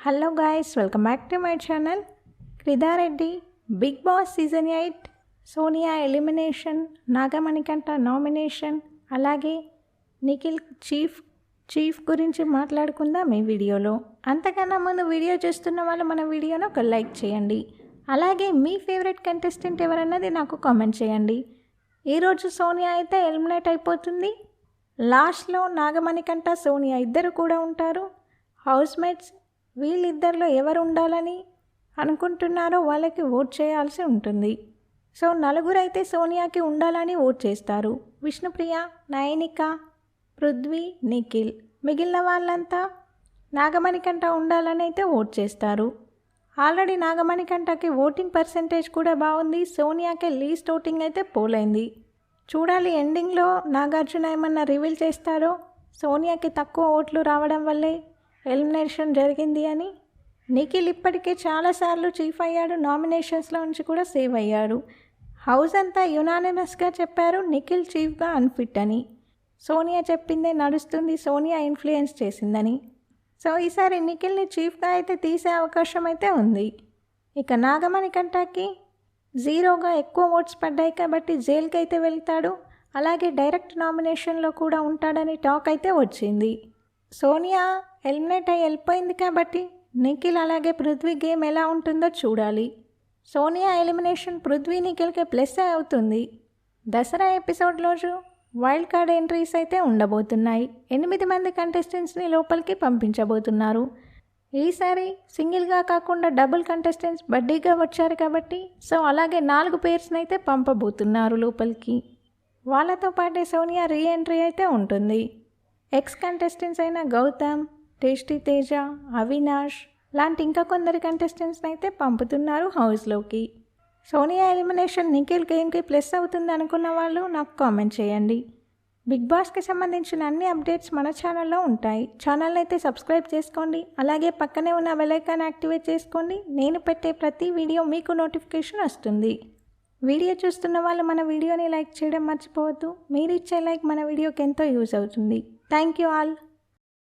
Hello guys, welcome back to my channel. క్రిదారెడ్డి Bigg Boss season 8 Sonia elimination, Nagamanikanta nomination, అలాగే Nikhil chief గురించి మాట్లాడుకుందాం ఈ వీడియోలో. అంతకన్నా ముందు వీడియో చూస్తున్న వాళ్ళు మన వీడియోను ఒక లైక్ చేయండి. అలాగే మీ ఫేవరెట్ కంటెస్టెంట్ ఎవరన్నది నాకు కామెంట్ చేయండి. ఈరోజు సోనియా అయితే ఎలిమినేట్ అయిపోతుంది. లాస్ట్లో నాగమణికంఠ సోనియా ఇద్దరు కూడా ఉంటారు. హౌస్మేట్స్ వీళ్ళిద్దరిలో ఎవరు ఉండాలని అనుకుంటున్నారో వాళ్ళకి ఓట్ చేయాల్సి ఉంటుంది. సో నలుగురు అయితే సోనియాకి ఉండాలని ఓట్ చేస్తారు. విష్ణుప్రియ, నయనిక, పృథ్వీ, నిఖిల్. మిగిలిన వాళ్ళంతా నాగమణికంఠ ఉండాలని అయితే ఓట్ చేస్తారు. ఆల్రెడీ నాగమణికంఠకి ఓటింగ్ పర్సెంటేజ్ కూడా బాగుంది. సోనియాకి లీస్ట్ ఓటింగ్ అయితే పోలైంది. చూడాలి ఎండింగ్లో నాగార్జున ఏమన్నా రివీల్ చేస్తారో సోనియాకి తక్కువ ఓట్లు రావడం వల్లే ఎలిమినేషన్ జరిగింది అని. నిఖిల్ ఇప్పటికే చాలాసార్లు చీఫ్ అయ్యాడు, నామినేషన్స్లో నుంచి కూడా సేవ్ అయ్యాడు. హౌస్ అంతా యునానిమస్గా చెప్పారు నిఖిల్ చీఫ్గా అన్ఫిట్ అని. సోనియా చెప్పిందే నడుస్తుంది, సోనియా ఇన్ఫ్లుయెన్స్ చేసిందని. సో ఈసారి నిఖిల్ని చీఫ్గా అయితే తీసే అవకాశం అయితే ఉంది. ఇక నాగమణికంఠకి 0గా ఎక్కువ ఓట్స్ పడ్డాయి కాబట్టి జైలుకి అయితే వెళ్తాడు. అలాగే డైరెక్ట్ నామినేషన్లో కూడా ఉంటాడని టాక్ అయితే వచ్చింది. సోనియా ఎలిమినేట్ అయ్యి వెళ్ళిపోయింది కాబట్టి నిఖిల్ అలాగే పృథ్వీ గేమ్ ఎలా ఉంటుందో చూడాలి. సోనియా ఎలిమినేషన్ పృథ్వీ నిఖిల్కి ప్లస్ అవుతుంది. దసరా ఎపిసోడ్ రోజు వైల్డ్ కార్డ్ ఎంట్రీస్ అయితే ఉండబోతున్నాయి. 8 మంది కంటెస్టెంట్స్ని లోపలికి పంపించబోతున్నారు. ఈసారి సింగిల్గా కాకుండా డబుల్ కంటెస్టెంట్స్ బడ్డీగా వచ్చారు కాబట్టి సో అలాగే 4 పేర్స్ని అయితే పంపబోతున్నారు లోపలికి. వాళ్ళతో పాటే సోనియా రీఎంట్రీ అయితే ఉంటుంది. ఎక్స్ కంటెస్టెంట్స్ అయిన గౌతమ్, టేస్టీ తేజ, అవినాష్ లాంటి ఇంకా కొందరు కంటెస్టెంట్స్ని అయితే పంపుతున్నారు హౌస్లోకి. సోనియా ఎలిమినేషన్ నిఖిల్ గేమ్కి ప్లస్ అవుతుంది అనుకున్న వాళ్ళు నాకు కామెంట్ చేయండి. బిగ్ బాస్కి సంబంధించిన అన్ని అప్డేట్స్ మన ఛానల్లో ఉంటాయి. ఛానల్ని అయితే సబ్స్క్రైబ్ చేసుకోండి. అలాగే పక్కనే ఉన్న బెల్ ఐకాన్ యాక్టివేట్ చేసుకోండి. నేను పెట్టే ప్రతి వీడియో మీకు నోటిఫికేషన్ వస్తుంది. వీడియో చూస్తున్న వాళ్ళు మన వీడియోని లైక్ చేయడం మర్చిపోవద్దు. మీరు ఇచ్చే లైక్ మన వీడియోకి ఎంతో యూజ్ అవుతుంది. Thank you all.